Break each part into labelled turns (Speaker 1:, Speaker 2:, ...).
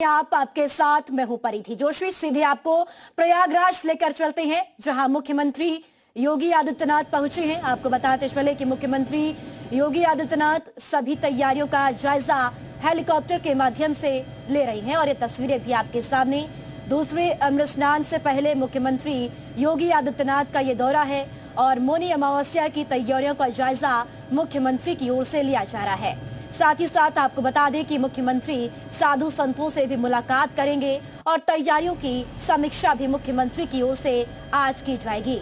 Speaker 1: आपके साथ मैं हूं परिधि जोशी। सीधे आपको प्रयागराज लेकर चलते हैं, जहां मुख्यमंत्री योगी आदित्यनाथ पहुंचे हैं। आपको बताते चले कि मुख्यमंत्री योगी आदित्यनाथ सभी तैयारियों का जायजा हेलीकॉप्टर के माध्यम से ले रही हैं और ये तस्वीरें भी आपके सामने। दूसरे अमृत स्नान से पहले मुख्यमंत्री योगी आदित्यनाथ का ये दौरा है और मौनी अमावस्या की तैयारियों का जायजा मुख्यमंत्री की ओर से लिया जा रहा है। साथ ही साथ आपको बता दें कि मुख्यमंत्री साधु संतों से भी मुलाकात करेंगे और तैयारियों की समीक्षा भी मुख्यमंत्री की ओर से आज की जाएगी।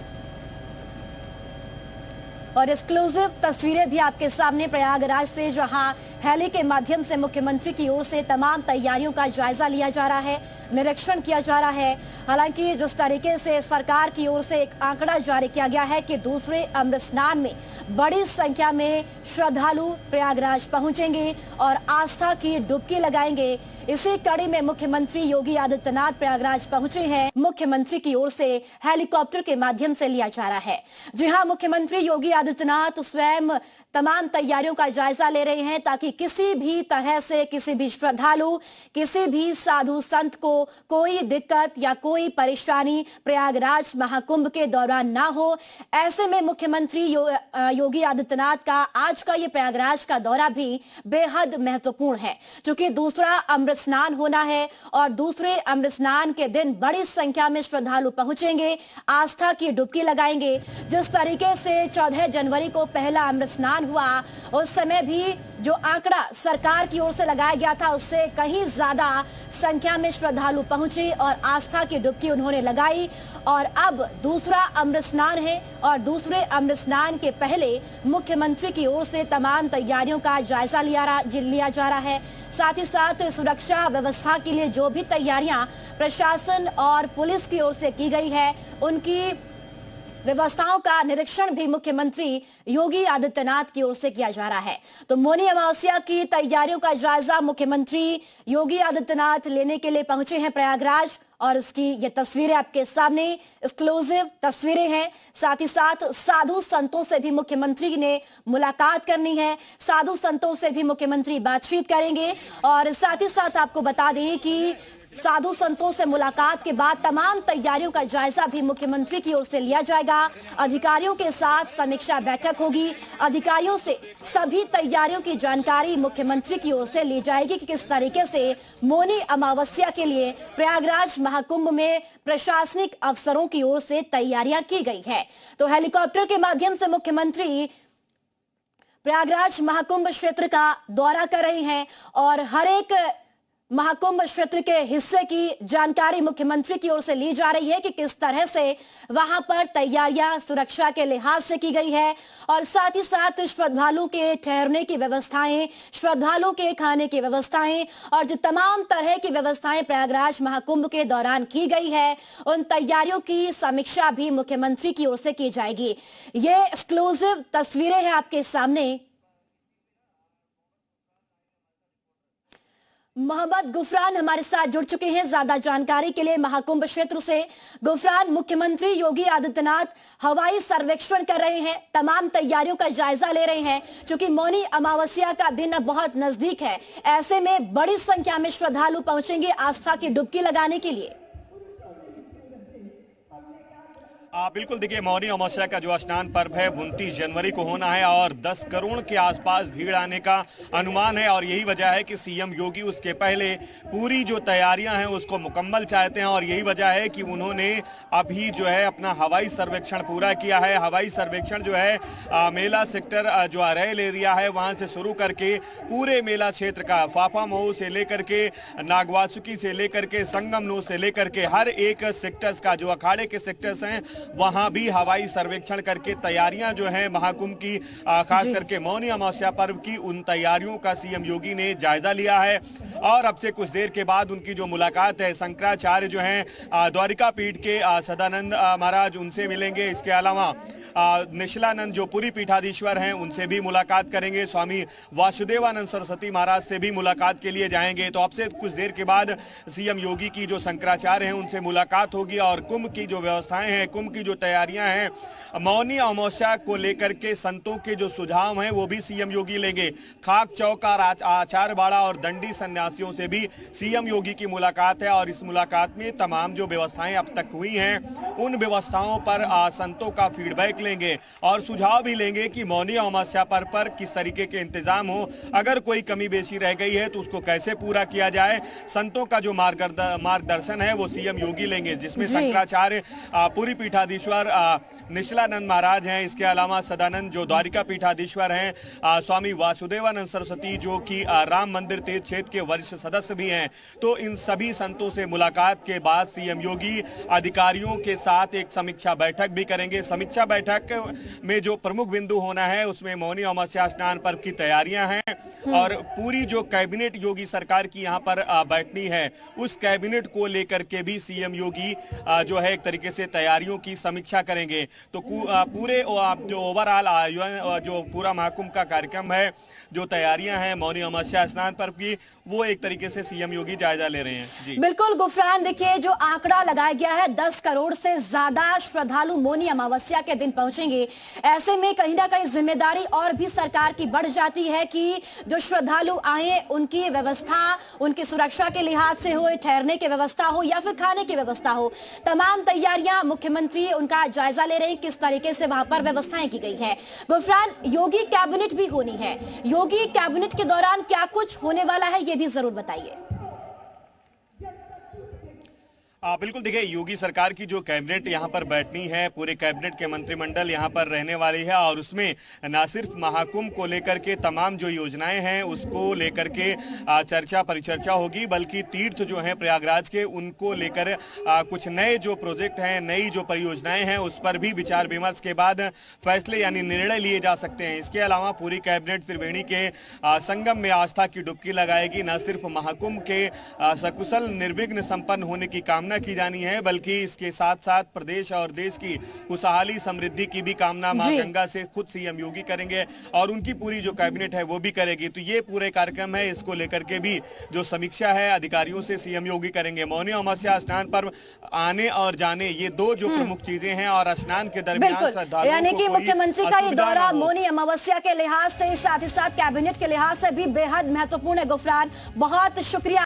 Speaker 1: और एक्सक्लूसिव तस्वीरें भी आपके सामने प्रयागराज से, जहां हेली के माध्यम से मुख्यमंत्री की ओर से तमाम तैयारियों का जायजा लिया जा रहा है, निरीक्षण किया जा रहा है। हालांकि जिस तरीके से सरकार की ओर से एक आंकड़ा जारी किया गया है कि दूसरे अमृत स्नान में बड़ी संख्या में श्रद्धालु प्रयागराज पहुंचेंगे और आस्था की डुबकी लगाएंगे, इसी कड़ी में मुख्यमंत्री योगी आदित्यनाथ प्रयागराज पहुंचे हैं। मुख्यमंत्री की ओर से हेलीकॉप्टर के माध्यम से लिया जा रहा है। जी हां, मुख्यमंत्री योगी आदित्यनाथ स्वयं तमाम तैयारियों का जायजा ले रहे हैं ताकि किसी भी तरह से किसी भी श्रद्धालु, किसी भी साधु संत को कोई दिक्कत या कोई परेशानी प्रयागराज महाकुंभ के दौरान ना हो। ऐसे में मुख्यमंत्री योगी आदित्यनाथ का आज का ये प्रयागराज का दौरा भी बेहद महत्वपूर्ण है, क्योंकि दूसरा अमृत स्नान होना है और दूसरे अमृत स्नान के दिन बड़ी संख्या में श्रद्धालु पहुंचेंगे, आस्था की डुबकी लगाएंगे। जिस तरीके से 14 जनवरी को पहला अमृत स्नान हुआ, उस समय भी जो आंकड़ा सरकार की ओर से लगाया गया था उससे कहीं ज्यादा संख्या में श्रद्धालु पहुंचे और आस्था की डुबकी उन्होंने लगाई। और अब दूसरा अमृत स्नान है और दूसरे अमृत स्नान के पहले मुख्यमंत्री की ओर से तमाम तैयारियों का जायजा लिया जा रहा है। साथ ही साथ सुरक्षा व्यवस्था के लिए जो भी तैयारियां प्रशासन और पुलिस की ओर से की गई है, उनकी व्यवस्थाओं का निरीक्षण भी मुख्यमंत्री योगी आदित्यनाथ की ओर से किया जा रहा है। तो मौनी अमावस्या की तैयारियों का जायजा मुख्यमंत्री योगी आदित्यनाथ लेने के लिए पहुंचे हैं प्रयागराज और उसकी ये तस्वीरें आपके सामने एक्सक्लूसिव तस्वीरें हैं। साथ ही साथ साधु संतों से भी मुख्यमंत्री ने मुलाकात करनी है, साधु संतों से भी मुख्यमंत्री बातचीत करेंगे। और साथ ही साथ आपको बता दें कि साधु संतों से मुलाकात के बाद तमाम तैयारियों का जायजा भी मुख्यमंत्री की ओर से लिया जाएगा। अधिकारियों के साथ समीक्षा बैठक होगी, अधिकारियों से सभी तैयारियों की जानकारी मुख्यमंत्री की ओर से ली जाएगी कि किस तरीके से मौनी अमावस्या के लिए प्रयागराज महाकुंभ में प्रशासनिक अफसरों की ओर से तैयारियां की गई है। तो हेलीकॉप्टर के माध्यम से मुख्यमंत्री प्रयागराज महाकुंभ क्षेत्र का दौरा कर रहे हैं और हर एक महाकुंभ क्षेत्र के हिस्से की जानकारी मुख्यमंत्री की ओर से ली जा रही है कि किस तरह से वहां पर तैयारियां सुरक्षा के लिहाज से की गई है और साथ ही साथ श्रद्धालु के ठहरने की व्यवस्थाएं, श्रद्धालु के खाने की व्यवस्थाएं और जो तमाम तरह की व्यवस्थाएं प्रयागराज महाकुंभ के दौरान की गई है, उन तैयारियों की समीक्षा भी मुख्यमंत्री की ओर से की जाएगी। ये एक्सक्लूसिव तस्वीरें हैं आपके सामने। मोहम्मद गुफरान हमारे साथ जुड़ चुके हैं ज्यादा जानकारी के लिए महाकुंभ क्षेत्र से। गुफरान, मुख्यमंत्री योगी आदित्यनाथ हवाई सर्वेक्षण कर रहे हैं, तमाम तैयारियों का जायजा ले रहे हैं, क्योंकि मौनी अमावस्या का दिन अब बहुत नजदीक है। ऐसे में बड़ी संख्या में श्रद्धालु पहुंचेंगे आस्था की डुबकी लगाने के लिए।
Speaker 2: बिल्कुल, देखिए मौनी अमावस्या का जो स्नान पर्व है 29 जनवरी को होना है और 10 करोड़ के आसपास भीड़ आने का अनुमान है और यही वजह है कि सीएम योगी उसके पहले पूरी जो तैयारियां हैं उसको मुकम्मल चाहते हैं और यही वजह है कि उन्होंने अभी जो है अपना हवाई सर्वेक्षण पूरा किया है। हवाई सर्वेक्षण जो है मेला सेक्टर जो रेल एरिया है वहां से शुरू करके पूरे मेला क्षेत्र का फाफा मऊ से लेकर के नागवासुकी से लेकर के संगमनो से लेकर के हर एक सेक्टर्स का जो अखाड़े के सेक्टर्स हैं वहां भी हवाई सर्वेक्षण करके तैयारियां जो है महाकुंभ की खास करके मौनी अमावस्या पर्व की उन तैयारियों का सीएम योगी ने जायजा लिया है। और अब से कुछ देर के बाद उनकी जो मुलाकात है शंकराचार्य जो हैं द्वारिका पीठ के सदानंद महाराज, उनसे मिलेंगे। इसके अलावा निशिलानंद जो पुरी पीठाधीश्वर हैं उनसे भी मुलाकात करेंगे, स्वामी वासुदेवानंद सरस्वती महाराज से भी मुलाकात के लिए जाएंगे। तो अब से कुछ देर के बाद सीएम योगी की जो शंकराचार्य हैं उनसे मुलाकात होगी और कुंभ की जो व्यवस्थाएं हैं, कुंभ की जो तैयारियां हैं, मौनी अमावस्या को लेकर के संतों के जो सुझाव हैं वो भी सीएम योगी लेंगे। खाक चौकार, आचारबाड़ा और दंडी सन्यासियों से भी सीएम योगी की मुलाकात है और इस मुलाकात में तमाम जो व्यवस्थाएं अब तक हुई हैं उन व्यवस्थाओं पर संतों का फीडबैक लेंगे और सुझाव भी लेंगे कि मौनी अमावस्या पर किस तरीके के इंतजाम हो, अगर कोई कमी बेशी रह गई है तो उसको कैसे पूरा किया जाए। संतों का जो मार्गदर्शन है वो सीएम योगी लेंगे, जिसमें शंकराचार्य, पुरी पीठाधीश्वर निश्चलानंद महाराज हैं, इसके अलावा सदानंद जो द्वारिका पीठाधीश्वर हैं, स्वामी वासुदेवानंद सरस्वती जो कि राम मंदिर तीर्थ क्षेत्र के वरिष्ठ सदस्य भी हैं। तो इन सभी संतों से मुलाकात के बाद सीएम योगी अधिकारियों के साथ एक समीक्षा बैठक भी करेंगे। समीक्षा बैठक में जो प्रमुख बिंदु होना है उसमें मौनी अमावस्या स्नान पर्व की तैयारियां हैं और पूरी जो कैबिनेट योगी सरकार की यहाँ पर बैठनी है उस कैबिनेट को लेकर के भी सीएम योगी जो है एक तरीके से तैयारियों की समीक्षा करेंगे। तो पूरे जो ओवरऑल आयोजन, जो पूरा महाकुंभ का कार्यक्रम है, जो तैयारियां हैं मौनी अमावस्या स्नान पर्व की, वो एक तरीके से सीएम योगी जायजा ले रहे हैं। जी
Speaker 1: बिल्कुल गुफरान, देखिए जो आंकड़ा लगाया गया है 10 करोड़ से ज्यादा श्रद्धालु मौनी अमावस्या के दिन पहुंचेंगे। ऐसे में कहीं ना कहीं जिम्मेदारी और भी सरकार की बढ़ जाती है कि जो श्रद्धालु आए उनकी व्यवस्था, उनकी सुरक्षा के लिहाज से हो, ठहरने की व्यवस्था हो या फिर खाने की व्यवस्था हो, तमाम तैयारियां मुख्यमंत्री उनका जायजा ले रहे हैं, किस तरीके से वहां पर व्यवस्थाएं की गई है। गुफरान, योगी कैबिनेट भी होनी है, योगी कैबिनेट के दौरान क्या कुछ होने वाला है ये भी जरूर बताइए।
Speaker 2: बिल्कुल, देखिए योगी सरकार की जो कैबिनेट यहाँ पर बैठनी है, पूरे कैबिनेट के मंत्रिमंडल यहाँ पर रहने वाली है और उसमें न सिर्फ महाकुंभ को लेकर के तमाम जो योजनाएं हैं उसको लेकर के चर्चा परिचर्चा होगी, बल्कि तीर्थ जो हैं प्रयागराज के उनको लेकर कुछ नए जो प्रोजेक्ट हैं, नई जो परियोजनाएं हैं उस पर भी विचार विमर्श के बाद फैसले यानी निर्णय लिए जा सकते हैं। इसके अलावा पूरी कैबिनेट त्रिवेणी के संगम में आस्था की डुबकी लगाएगी। न सिर्फ महाकुंभ के सकुशल निर्विघ्न संपन्न होने की कामना की जानी है, बल्कि इसके साथ साथ प्रदेश और देश की खुशहाली समृद्धि की भी कामना मां गंगा से खुद सीएम योगी करेंगे और उनकी पूरी जो कैबिनेट है वो भी करेगी। तो ये पूरे कार्यक्रम है, इसको लेकर के भी जो समीक्षा है अधिकारियों से सीएम योगी करेंगे। मौनी अमावस्या स्नान पर आने और जाने, ये दो जो प्रमुख चीजें हैं और स्नान के दरमियान श्रद्धालुओं
Speaker 1: यानी कि मुख्यमंत्री का ये दौरा मौनी अमावस्या के लिहाज से, साथ ही साथ कैबिनेट के लिहाज से भी बेहद महत्वपूर्ण है। गुफरान, बहुत शुक्रिया।